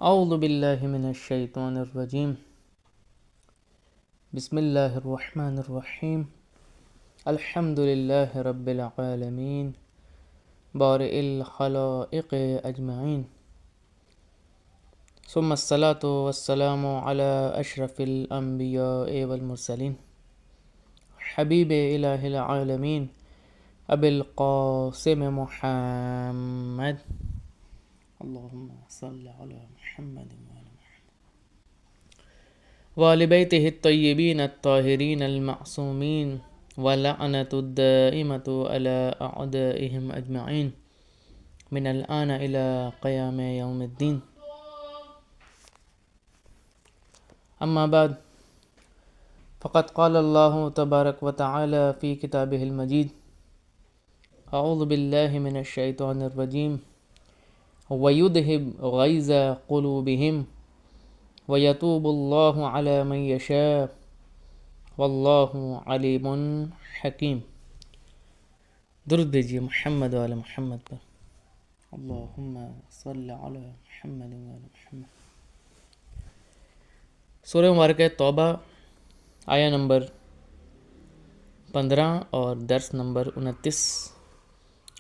اعوذ باللہ من الشیطان الرجیم بسم اللہ الرحمن الرحیم الحمد للہ رب العالمین بارئ الخلائق اجمعین ثم الصلاة والسلام علی اشرف الانبیاء والمرسلین حبیب الہ العالمین ابی القاسم محمد اللہم صل علی محمد وآل بیتہ الطیبین الطاہرین المعصومین ولعنۃ الدائمۃ علی اعدائہم اجمعین من الآن الی قیام یوم الدین اما بعد فقد قال اللہ تبارک وتعالی فی کتابہ المجید اعوذ باللہ من الشیطان الرجیم وَيُذْهِبْ غَيْظَ قُلُوبِهِمْ وَيَتُوبُ اللَّهُ عَلَى مَنْ يَشَاءُ وَاللَّهُ عَلِيمٌ حَكِيمٌ۔ درود بھیجیے محمد وعلی محمد پر، اللہم صل علی محمد وعلی محمد۔ سورہ مبارکہ توبہ آیہ نمبر 15 اور درس نمبر 29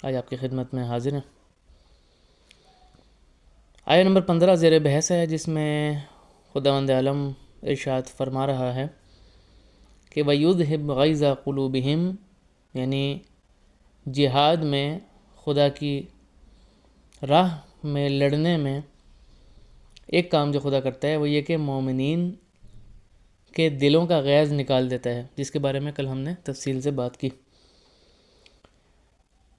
آج آپ کی خدمت میں حاضر ہیں۔ آیہ نمبر 15 زیر بحث ہے، جس میں خداوند عالم ارشاد فرما رہا ہے کہ وَيُذْهِبْ غَيْظَ قُلُوبِهِمْ، یعنی جہاد میں خدا کی راہ میں لڑنے میں ایک کام جو خدا کرتا ہے وہ یہ کہ مومنین کے دلوں کا غیظ نکال دیتا ہے، جس کے بارے میں کل ہم نے تفصیل سے بات کی۔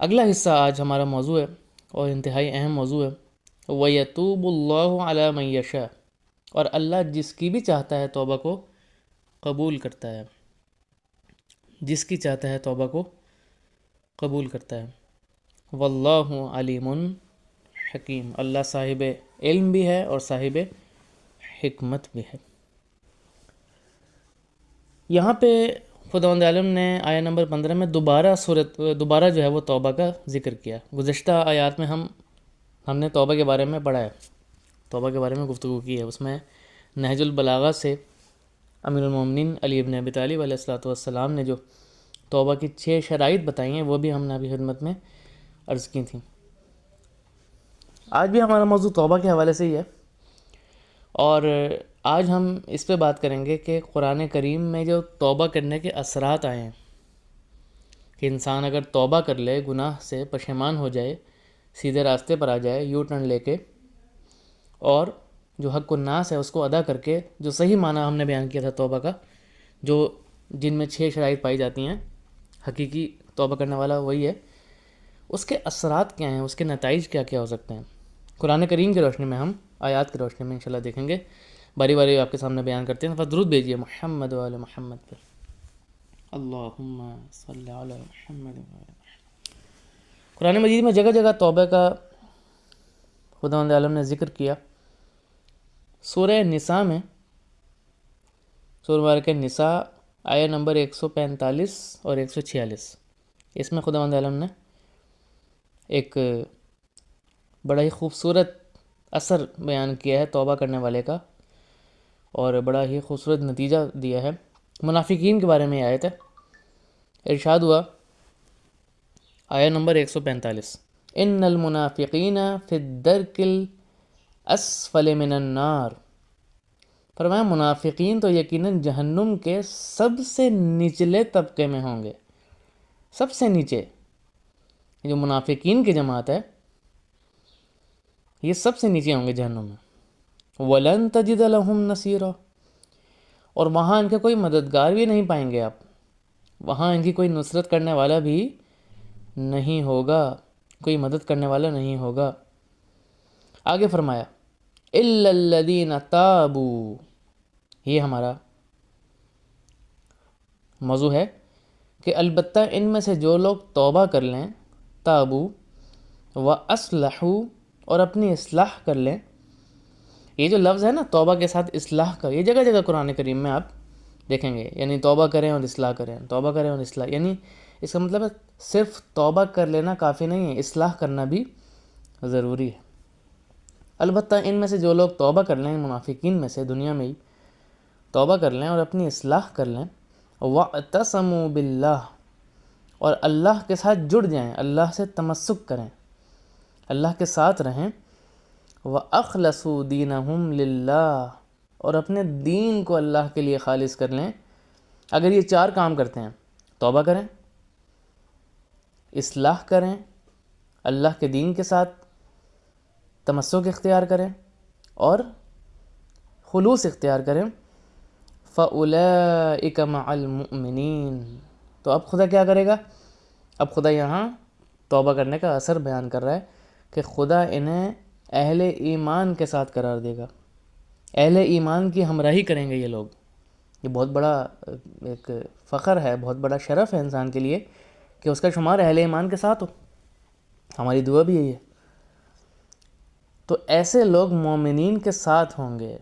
اگلا حصہ آج ہمارا موضوع ہے اور انتہائی اہم موضوع ہے، وَيَتُوبُ اللَّهُ عَلَى مَنْ يَشَاءُ، اور اللہ جس کی بھی چاہتا ہے توبہ کو قبول کرتا ہے، جس کی چاہتا ہے توبہ کو قبول کرتا ہے۔ وَاللَّهُ عَلِيمٌ حَكِيمٌ، اللہ صاحب علم بھی ہے اور صاحب حکمت بھی ہے۔ یہاں پہ خداوند عالم نے آیہ نمبر 15 میں دوبارہ جو ہے وہ توبہ کا ذکر کیا۔ گزشتہ آیات میں ہم نے توبہ کے بارے میں پڑھا ہے، توبہ کے بارے میں گفتگو کی ہے۔ اس میں نہج البلاغہ سے امیر المومنین علی ابن ابی طالب علیہ الصلوۃ والسلام نے جو توبہ کی 6 شرائط بتائی ہیں وہ بھی ہم نے ابھی خدمت میں عرض کی تھیں۔ آج بھی ہمارا موضوع توبہ کے حوالے سے ہی ہے، اور آج ہم اس پہ بات کریں گے کہ قرآن کریم میں جو توبہ کرنے کے اثرات آئے ہیں، کہ انسان اگر توبہ کر لے، گناہ سے پشیمان ہو جائے، سیدھے راستے پر آ جائے، یو ٹرن لے کے، اور جو حق الناس ہے اس کو ادا کر کے، جو صحیح معنی ہم نے بیان کیا تھا توبہ کا، جن میں 6 شرائط پائی جاتی ہیں، حقیقی توبہ کرنے والا وہی ہے، اس کے اثرات کیا ہیں، اس کے نتائج کیا کیا ہو سکتے ہیں، قرآن کریم کی روشنی میں ہم آیات کی روشنی میں انشاءاللہ دیکھیں گے۔ باری باری آپ کے سامنے بیان کرتے ہیں۔ درود بھیجیے محمد وعلی محمد پر، اللہم صل علی محمد وعلی محمد۔ قرآن مجید میں جگہ جگہ توبہ کا خداوند عالم نے ذکر کیا۔ سورہ نساء میں، سورہ مبارکہ نساء آیہ نمبر 145 اور 146، اس میں خداوند عالم نے ایک بڑا ہی خوبصورت اثر بیان کیا ہے توبہ کرنے والے کا، اور بڑا ہی خوبصورت نتیجہ دیا ہے۔ منافقین کے بارے میں آیت ہے، ارشاد ہوا آیہ نمبر 145، ان المنافقین فی الدرک الاسفل من النار، فرمایا منافقین تو یقیناً جہنم کے سب سے نچلے طبقے میں ہوں گے، سب سے نیچے۔ جو منافقین کی جماعت ہے یہ سب سے نیچے ہوں گے جہنم میں۔ وَلَن تَجِدَ لَهُمْ نَصِيرًا، اور وہاں ان کے کوئی مددگار بھی نہیں پائیں گے آپ، وہاں ان کی کوئی نصرت کرنے والا بھی نہیں ہوگا، کوئی مدد کرنے والا نہیں ہوگا۔ آگے فرمایا إِلَّا الَّذِينَ تَابُوا، یہ ہمارا موضوع ہے کہ البتہ ان میں سے جو لوگ توبہ کر لیں، تابو وَأَصْلَحُوا، اور اپنی اصلاح کر لیں۔ یہ جو لفظ ہے نا توبہ کے ساتھ اصلاح کا، یہ جگہ جگہ قرآن کریم میں آپ دیکھیں گے، یعنی توبہ کریں اور اصلاح کریں، توبہ کریں اور اصلاح، یعنی اس کا مطلب ہے صرف توبہ کر لینا کافی نہیں ہے، اصلاح کرنا بھی ضروری ہے۔ البتہ ان میں سے جو لوگ توبہ کر لیں، منافقین میں سے، دنیا میں ہی توبہ کر لیں اور اپنی اصلاح کر لیں، وَاعْتَصَمُوا بِاللَّهِ، اور اللہ کے ساتھ جڑ جائیں، اللہ سے تمسک کریں، اللہ کے ساتھ رہیں، وَأَخْلَصُوا دِينَهُمْ لِلَّهِ، اور اپنے دین کو اللہ کے لیے خالص کر لیں. اگر یہ 4 کام کرتے ہیں، توبہ کریں، اصلاح کریں، اللہ کے دین کے ساتھ تمسک اختیار کریں اور خلوص اختیار کریں، فَأُولَئِكَ مَعَ الْمُؤْمِنِينَ، تو اب خدا کیا کرے گا؟ اب خدا یہاں توبہ کرنے کا اثر بیان کر رہا ہے کہ خدا انہیں اہل ایمان کے ساتھ قرار دے گا، اہل ایمان کی ہمراہی کریں گے یہ لوگ. یہ بہت بڑا ایک فخر ہے، بہت بڑا شرف ہے انسان کے لیے کہ اس کا شمار اہل ایمان کے ساتھ ہو. ہماری دعا بھی یہی ہے. تو ایسے لوگ مومنین کے ساتھ ہوں گے،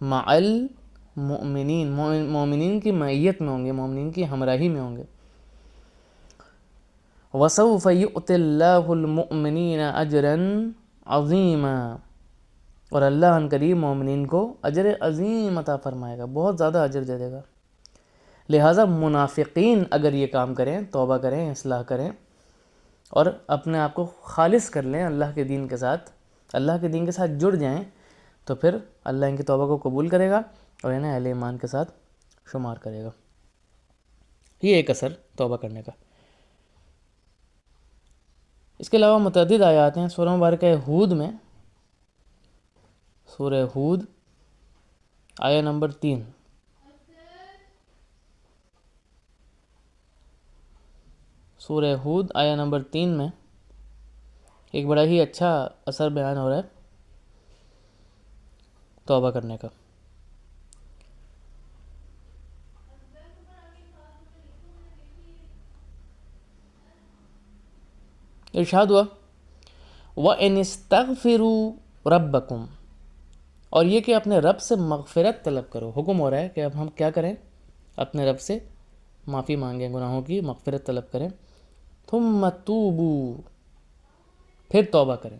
مع المؤمنین، مومنین کی معیت میں ہوں گے، مومنین کی ہمراہی میں ہوں گے. وَسَوْفَ يُؤْتِ اللَّهُ الْمُؤْمِنِينَ أَجْرًا عَظِيمًا، اور اللہ ان قریب مومنین کو اجر عظیم عطا فرمائے گا، بہت زیادہ اجر دے دے گا. لہٰذا منافقین اگر یہ کام کریں، توبہ کریں، اصلاح کریں اور اپنے آپ کو خالص کر لیں اللہ کے دین کے ساتھ، اللہ کے دین کے ساتھ جڑ جائیں، تو پھر اللہ ان کی توبہ کو قبول کرے گا اور انہیں اہل ایمان کے ساتھ شمار کرے گا. یہ ایک اثر توبہ کرنے کا. اس کے علاوہ متعدد آیات ہیں سورہ مبارکہ ہود میں. سورہ ہود آیہ نمبر 3، سورہ ہود آیہ نمبر 3 میں ایک بڑا ہی اچھا اثر بیان ہو رہا ہے توبہ کرنے کا. ارشاد ہوا وَإِنِ اسْتَغْفِرُوا رَبَّكُمْ، اور یہ کہ اپنے رب سے مغفرت طلب کرو. حکم ہو رہا ہے کہ اب ہم کیا کریں؟ اپنے رب سے معافی مانگیں، گناہوں کی مغفرت طلب کریں. ثُمَّ تُوبُوا، پھر توبہ کریں،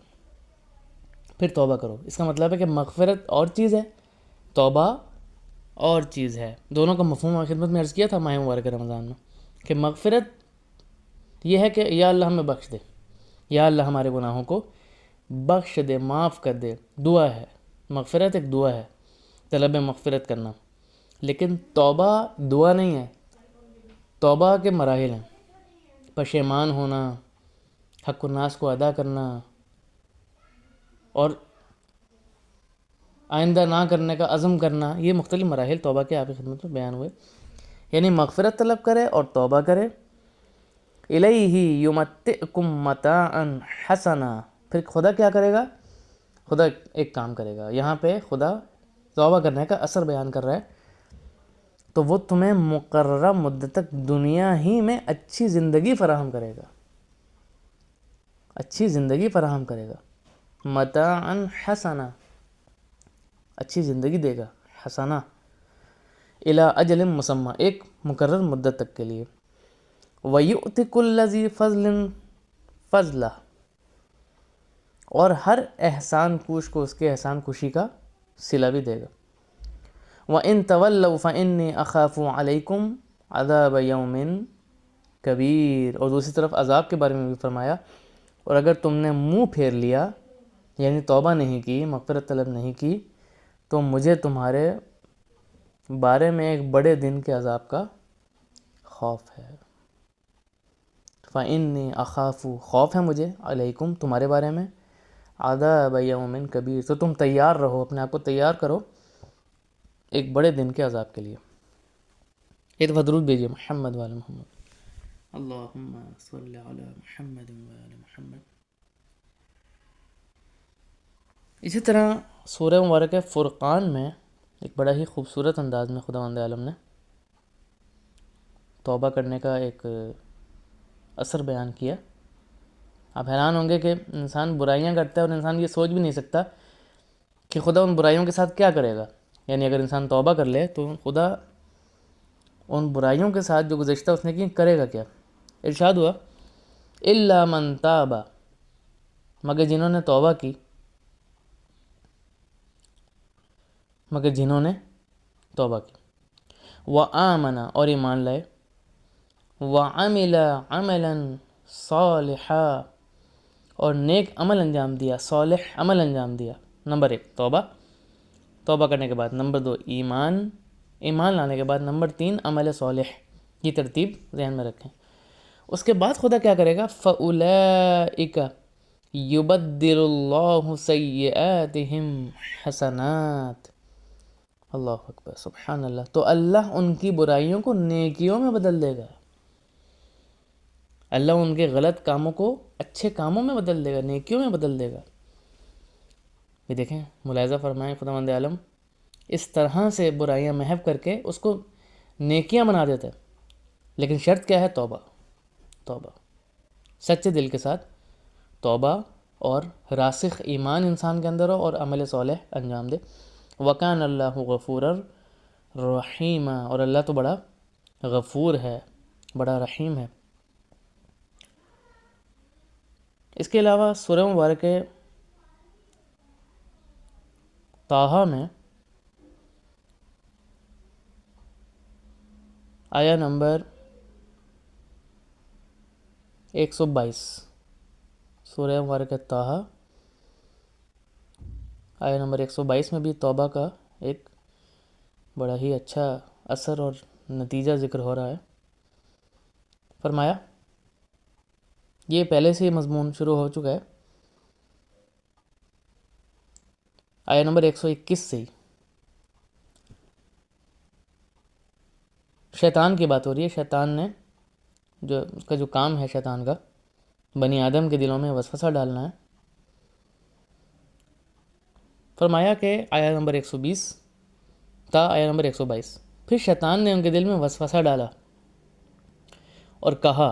پھر توبہ کرو. اس کا مطلب ہے کہ مغفرت اور چیز ہے، توبہ اور چیز ہے. دونوں کا مفہوم میں خدمت میں عرض کیا تھا ماہ مبارک رمضان میں کہ مغفرت یہ ہے کہ یا اللہ ہمیں بخش دے، یا اللہ ہمارے گناہوں کو بخش دے، معاف کر دے. دعا ہے، مغفرت ایک دعا ہے، طلب مغفرت کرنا. لیکن توبہ دعا نہیں ہے، توبہ کے مراحل ہیں. پشیمان ہونا، حق الناس کو ادا کرنا اور آئندہ نہ کرنے کا عزم کرنا، یہ مختلف مراحل توبہ کے آپ کی خدمت میں بیان ہوئے. یعنی مغفرت طلب کرے اور توبہ کرے. الیہ یمتعکم متاعا حسنا، پھر خدا کیا کرے گا؟ خدا ایک کام کرے گا. یہاں پہ خدا توبہ کرنے کا اثر بیان کر رہا ہے. تو وہ تمہیں مقررہ مدت تک دنیا ہی میں اچھی زندگی فراہم کرے گا، اچھی زندگی فراہم کرے گا. متاعا حسنا، اچھی زندگی دے گا. حسنا الی اجل مسمى، ایک مقرر مدت تک کے لیے. وَيُؤْتِ كُلَّ ذِي فَضْلٍ فَضْلَهُ، اور ہر احسان کوش کو اس کے احسان کوشی کا صلہ بھی دے گا. وَإِن تَوَلَّوْا فَإِنِّي أَخَافُ عَلَيْكُمْ عَذَابَ يَوْمٍ كَبِيرٍ، اور دوسری طرف عذاب کے بارے میں بھی فرمایا اور اگر تم نے منہ پھیر لیا، یعنی توبہ نہیں کی، مغفرت طلب نہیں کی، تو مجھے تمہارے بارے میں ایک بڑے دن کے عذاب کا خوف ہے. فَإِنِّي أَخَافُ، خوف ہے مجھے، علیکم تمہارے بارے میں، عذاب یوم کبیر، تو تم تیار رہو، اپنے آپ کو تیار کرو ایک بڑے دن کے عذاب کے لیے. ایک دفعہ درود بھیجیے محمد وعلی محمد. اللہم صلی علی محمد وعلی محمد. اسی طرح سورہ مبارکہ فرقان میں ایک بڑا ہی خوبصورت انداز میں خداوند عالم نے توبہ کرنے کا ایک اثر بیان کیا. آپ حیران ہوں گے کہ انسان برائیاں کرتا ہے اور انسان یہ سوچ بھی نہیں سکتا کہ خدا ان برائیوں کے ساتھ کیا کرے گا. یعنی اگر انسان توبہ کر لے تو خدا ان برائیوں کے ساتھ جو گزشتہ اس نے کی کرے گا کیا. ارشاد ہوا الا من تاب، مگر جنہوں نے توبہ کی، مگر جنہوں نے توبہ کی، وآمن اور ایمان لائے، وعمل عملا صالحا اور نیک عمل انجام دیا، صالح عمل انجام دیا۔ نمبر 1 توبہ، توبہ کرنے کے بعد نمبر 2 ایمان، ایمان لانے کے بعد نمبر 3 عمل صالح۔ یہ ترتیب ذہن میں رکھیں۔ اس کے بعد خدا کیا کرے گا؟ فَأُولَئِكَ يُبَدِّلُ اللَّهُ سَيِّئَاتِهِمْ حَسَنَاتٍ۔ اللہ اکبر، سبحان اللہ۔ تو اللہ ان کی برائیوں کو نیکیوں میں بدل دے گا، اللہ ان کے غلط کاموں کو اچھے کاموں میں بدل دے گا، نیکیوں میں بدل دے گا۔ یہ دیکھیں، ملاحظہ فرمائیں، خداوند عالم اس طرح سے برائیاں محو کر کے اس کو نیکیاں بنا دیتا ہے، لیکن شرط کیا ہے؟ توبہ، توبہ، سچے دل کے ساتھ توبہ اور راسخ ایمان انسان کے اندر ہو اور عمل صالح انجام دے۔ وَكَانَ اللَّهُ غَفُورًا رَحِيمًا، اور اللہ تو بڑا غفور ہے، بڑا رحیم ہے۔ اس کے علاوہ سورہ مبارکہ طٰہٰ میں آیا نمبر 122، سورہ مبارکہ طٰہٰ آیا نمبر 122 میں بھی توبہ کا ایک بڑا ہی اچھا اثر اور نتیجہ ذکر ہو رہا ہے۔ فرمایا، یہ پہلے سے ہی مضمون شروع ہو چکا ہے، آیا نمبر 121 سے ہی شیطان کی بات ہو رہی ہے۔ شیطان نے اس کا جو کام ہے، شیطان کا بنی آدم کے دلوں میں وسوسہ ڈالنا ہے۔ فرمایا کہ آیا نمبر 120 تا آیا نمبر 122، پھر شیطان نے ان کے دل میں وسوسہ ڈالا اور کہا،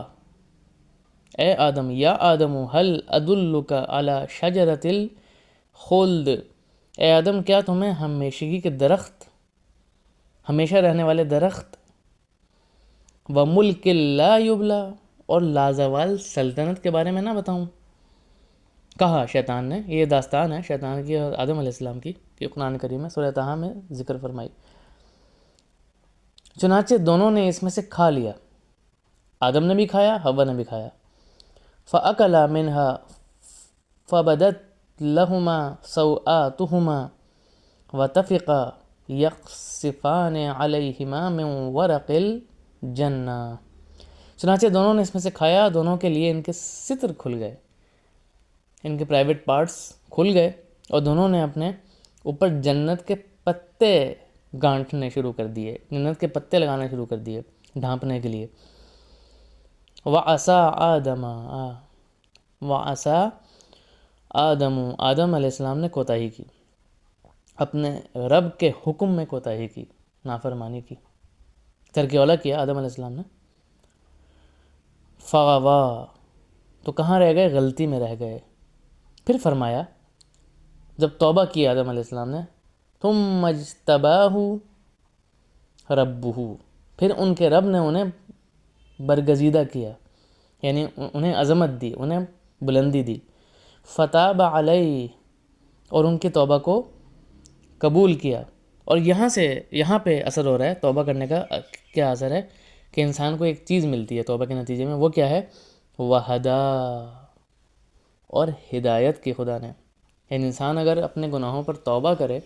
اے آدم، یا آدم هل ادلک علی شجرۃ الخلد، اے آدم کیا تمہیں ہمیشگی کے درخت، ہمیشہ رہنے والے درخت، وملک لا یبلی، اور لازوال سلطنت کے بارے میں نہ بتاؤں؟ کہا شیطان نے، یہ داستان ہے شیطان کی اور آدم علیہ السلام کی، یہ قرآن کریم میں سورہ طٰہٰ میں ذکر فرمائی۔ چنانچہ دونوں نے اس میں سے کھا لیا، آدم نے بھی کھایا، حوا نے بھی کھایا۔ فَأَكَلَا مِنْهَا فَبَدَتْ لَهُمَا سَوْآتُهُمَا وَطَفِقَا يَخْصِفَانِ عَلَيْهِمَا مِنْ وَرَقِ الْجَنَّةِ، چنانچہ دونوں نے اس میں سے کھایا، دونوں کے لیے ان کے ستر کھل گئے، ان کے پرائیویٹ پارٹس کھل گئے، اور دونوں نے اپنے اوپر جنت کے پتے گانٹھنے شروع کر دیے، جنت کے پتے لگانا شروع کر دیے ڈھانپنے کے لیے۔ وَعَصَىٰ آدَمَ، وَعَصَىٰ آدَمُ، آدم علیہ السلام نے کوتاہی کی، اپنے رب کے حکم میں کوتاہی کی، نافرمانی کی، ترک اولیٰ کیا آدم علیہ السلام نے۔ فَغَوَىٰ، تو کہاں رہ گئے؟ غلطی میں رہ گئے۔ پھر فرمایا، جب توبہ کی آدم علیہ السلام نے، ثُمَّ اجْتَبَاهُ رَبُّهُ، پھر ان کے رب نے انہیں برگزیدہ کیا، یعنی انہیں عظمت دی، انہیں بلندی دی۔ فَتَابَ عَلَيْهِ، اور ان کی توبہ کو قبول کیا۔ اور یہاں پہ اثر ہو رہا ہے توبہ کرنے کا، کیا اثر ہے کہ انسان کو ایک چیز ملتی ہے توبہ کے نتیجے میں، وہ کیا ہے؟ وَهَدَىٰ، اور ہدایت کی خدا نے، یعنی انسان اگر اپنے گناہوں پر توبہ کرے،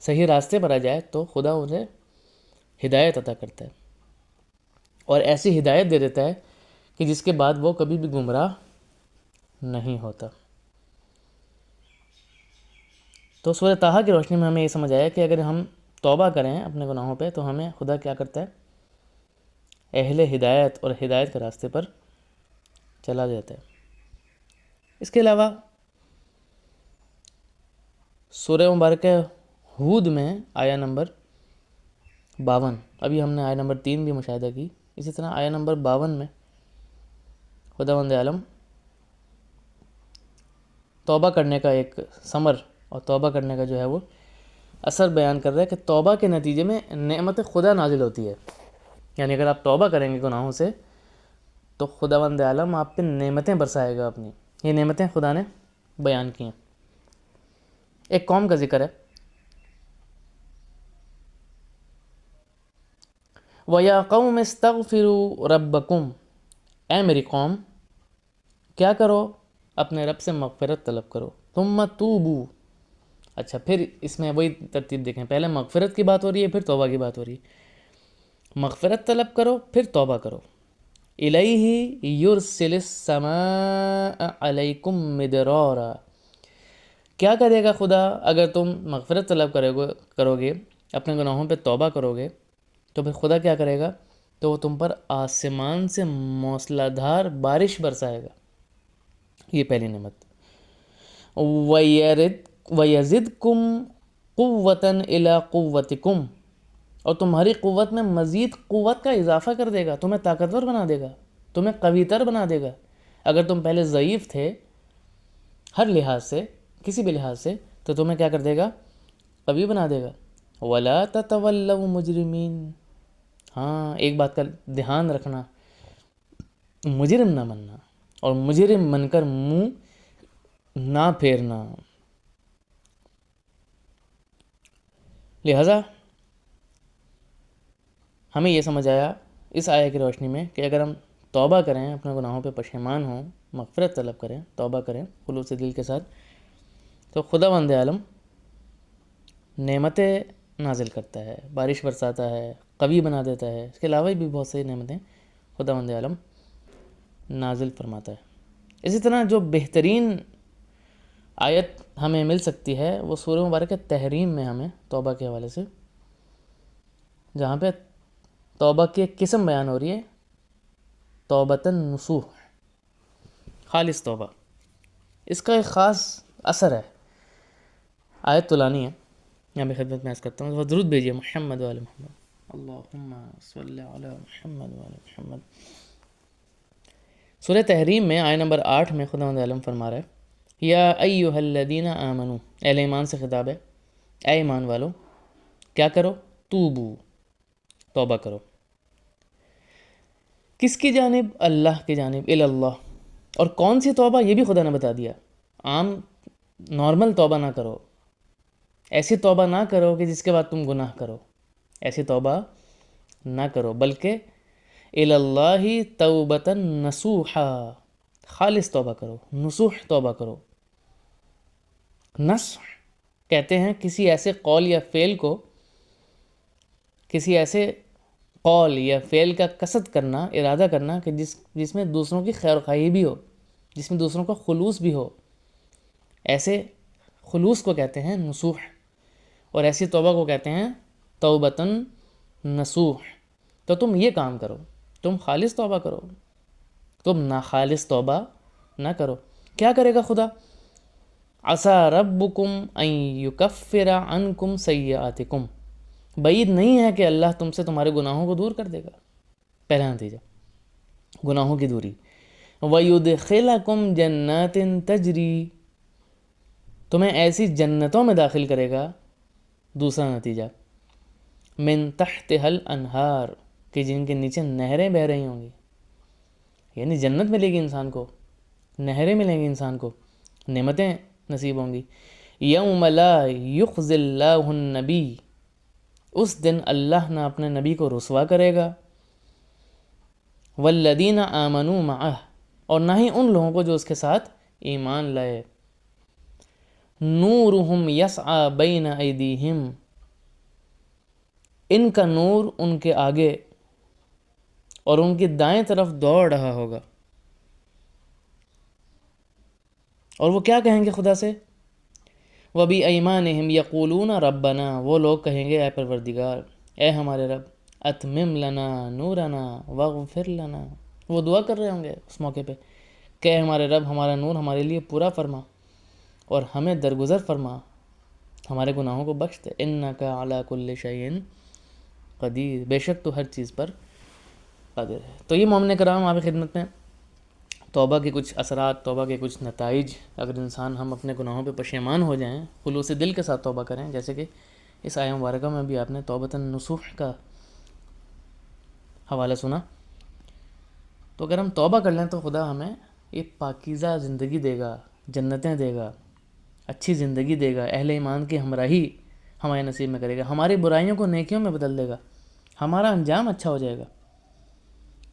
صحیح راستے پر آ جائے، تو خدا اسے ہدایت عطا کرتا ہے، اور ایسی ہدایت دے دیتا ہے کہ جس کے بعد وہ کبھی بھی گمراہ نہیں ہوتا۔ تو سورہ طٰہٰ کی روشنی میں ہمیں یہ سمجھ آیا کہ اگر ہم توبہ کریں اپنے گناہوں پہ، تو ہمیں خدا کیا کرتا ہے؟ اہل ہدایت اور ہدایت کے راستے پر چلا جاتا ہے۔ اس کے علاوہ سورہ مبارکہ ہود میں آیا نمبر 52، ابھی ہم نے آیا نمبر 3 بھی مشاہدہ کی، اسی طرح آیا نمبر 52 میں خداوند عالم توبہ کرنے کا ایک ثمر اور توبہ کرنے کا جو ہے وہ اثر بیان کر رہا ہے کہ توبہ کے نتیجے میں نعمت خدا نازل ہوتی ہے، یعنی اگر آپ توبہ کریں گے گناہوں سے تو خداوند عالم آپ پہ نعمتیں برسائے گا اپنی۔ یہ نعمتیں خدا نے بیان کی ہیں۔ ایک قوم کا ذکر ہے، وَيَا قَوْمِ اسْتَغْفِرُوا رَبَّكُمْ، اے میری قوم کیا کرو، اپنے رب سے مغفرت طلب کرو، ثُمَّ تُوبُوا، اچھا پھر اس میں وہی ترتیب دیکھیں، پہلے مغفرت کی بات ہو رہی ہے، پھر توبہ کی بات ہو رہی ہے، مغفرت طلب کرو پھر توبہ کرو، الیہ یرسل السماء علیکم مدرارا، کیا کرے گا خدا اگر تم مغفرت طلب کرو گے، اپنے گناہوں پہ توبہ کرو گے، تو پھر خدا کیا کرے گا، تو وہ تم پر آسمان سے موسلا دھار بارش برسائے گا، یہ پہلی نعمت، وَيَزِدْكُمْ قُوَّةً إِلَىٰ قُوَّتِكُمْ، اور تمہاری قوت میں مزید قوت کا اضافہ کر دے گا، تمہیں طاقتور بنا دے گا، تمہیں قوی تر بنا دے گا، اگر تم پہلے ضعیف تھے ہر لحاظ سے، کسی بھی لحاظ سے، تو تمہیں کیا کر دے گا، قوی بنا دے گا، وَلَا تَتَوَلَّوْا مُجْرِمِينَ، ہاں ایک بات کا دھیان رکھنا، مجرم نہ بننا، اور مجرم بن کر منہ نہ پھیرنا، لہذا ہمیں یہ سمجھ آیا اس آیت کی روشنی میں کہ اگر ہم توبہ کریں، اپنے گناہوں پہ پشیمان ہوں، مغفرت طلب کریں، توبہ کریں خلوص دل کے ساتھ، تو خداوند عالم نعمتیں نازل کرتا ہے، بارش برساتا ہے، قوی بنا دیتا ہے، اس کے علاوہ بھی بہت سی نعمتیں خداوند عالم نازل فرماتا ہے۔ اسی طرح جو بہترین آیت ہمیں مل سکتی ہے وہ سورہ مبارکہ تحریم میں ہمیں توبہ کے حوالے سے، جہاں پہ توبہ کی ایک قسم بیان ہو رہی ہے، توبۃ نصوح، خالص توبہ، اس کا ایک خاص اثر ہے، آیت طولانی ہے، یہاں میں خدمت میں عرض کرتا ہوں، درود بھیجیے محمد وعلی محمد، اللہم صلی علی محمد وعلی محمد۔ سورہ تحریم میں آیت نمبر 8 میں خداوند عالم فرما رہا ہے، یا ایہا الذین آمنوا، اہل ایمان سے خطاب ہے، اے ایمان والو کیا کرو، توبو، توبہ کرو، کس کی جانب، اللہ کی جانب، اللہ، اور کون سی توبہ یہ بھی خدا نے بتا دیا، عام نارمل توبہ نہ کرو، ایسی توبہ نہ کرو کہ جس کے بعد تم گناہ کرو، ایسی توبہ نہ کرو، بلکہ اللہ توبۃ نصوحا، خالص توبہ کرو، نصوح توبہ کرو، نصح کہتے ہیں کسی ایسے قول یا فعل کو، کسی ایسے قول یا فعل کا قصد کرنا، ارادہ کرنا کہ جس میں دوسروں کی خیر خواہی بھی ہو، جس میں دوسروں کا خلوص بھی ہو، ایسے خلوص کو کہتے ہیں نصوح، اور ایسی توبہ کو کہتے ہیں توبۃ نصوح۔ تو تم یہ کام کرو، تم خالص توبہ کرو، تم ناخالص توبہ نہ کرو۔ کیا کرے گا خدا، عسیٰ ربکم ان یکفر عنکم سیئاتکم، بعید نہیں ہے کہ اللہ تم سے تمہارے گناہوں کو دور کر دے گا، پہلا نتیجہ گناہوں کی دوری، وَيُدْخِلَكُمْ جَنَّاتٍ تَجْرِي، تمہیں ایسی جنتوں میں داخل کرے گا، دوسرا نتیجہ، من تحتها الانہار، کہ جن کے نیچے نہریں بہہ رہی ہوں گی، یعنی جنت ملے گی انسان کو، نہریں ملیں گی انسان کو، نعمتیں نصیب ہوں گی، یوم لا یخزی اللہ النبی، اس دن اللہ نہ اپنے نبی کو رسوا کرے گا، والذین آمنوا معہ، اور نہ ہی ان لوگوں کو جو اس کے ساتھ ایمان لائے، نورہم یسعی بین ایدیہم، ان کا نور ان کے آگے اور ان کی دائیں طرف دوڑ رہا ہوگا، اور وہ کیا کہیں گے خدا سے، وَبِأَيْمَانِهِمْ يَقُولُونَ رَبَّنَا، وہ لوگ کہیں گے اے پروردگار، اے ہمارے رب، اتمم لنا نورنا واغفر لنا، وہ دعا کر رہے ہوں گے اس موقع پہ کہ اے ہمارے رب ہمارا نور ہمارے لیے پورا فرما اور ہمیں درگزر فرما، ہمارے گناہوں کو بخش دے، انک علی کل شیء قدیر، بے شک تو ہر چیز پر قادر ہے۔ تو یہ مومن کرام آپ کی خدمت میں توبہ کے کچھ اثرات، توبہ کے کچھ نتائج، اگر انسان ہم اپنے گناہوں پہ پشیمان ہو جائیں، خلوص دل کے ساتھ توبہ کریں، جیسے کہ اس آیہ مبارکہ میں بھی آپ نے توبۃ نصوح کا حوالہ سنا، تو اگر ہم توبہ کر لیں تو خدا ہمیں ایک پاکیزہ زندگی دے گا، جنتیں دے گا، اچھی زندگی دے گا، اہل ایمان کی ہمراہی ہمارے نصیب میں کرے گا، ہماری برائیوں کو نیکیوں میں بدل دے گا، ہمارا انجام اچھا ہو جائے گا،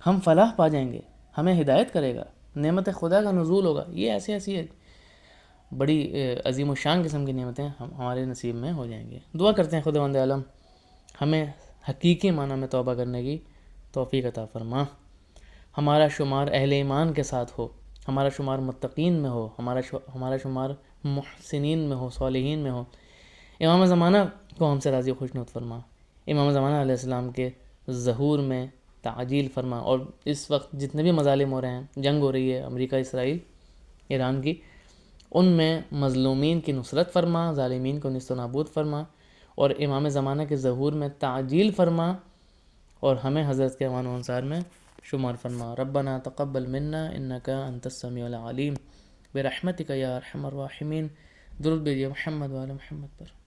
ہم فلاح پا جائیں گے، ہمیں ہدایت کرے گا، نعمت خدا کا نزول ہوگا. یہ ایسی بڑی عظیم و شان قسم کی نعمتیں ہمارے نصیب میں ہو جائیں گے. دعا کرتے ہیں خداوند عالم ہمیں حقیقی معنی میں توبہ کرنے کی توفیق عطا فرما. ہمارا شمار اہل ایمان کے ساتھ ہو، ہمارا شمار متقین میں ہو، ہمارا شمار محسنین میں ہو، صالحین میں ہو. امام زمانہ کو ہم سے راضی و خوشنود فرما. امام زمانہ علیہ السلام کے ظہور میں تعجیل فرما. اور اس وقت جتنے بھی مظالم ہو رہے ہیں، جنگ ہو رہی ہے امریکہ اسرائیل ایران کی، ان میں مظلومین کی نصرت فرما، ظالمین کو نیست و نابود فرما، اور امام زمانہ کے ظہور میں تعجیل فرما، اور ہمیں حضرت کے امان و انصار میں شمار فرما. ربنا تقبل منا انک انت السمیع العلیم برحمتک یا ارحم الراحمین. درود بھیجیے محمد وعلی محمد پر.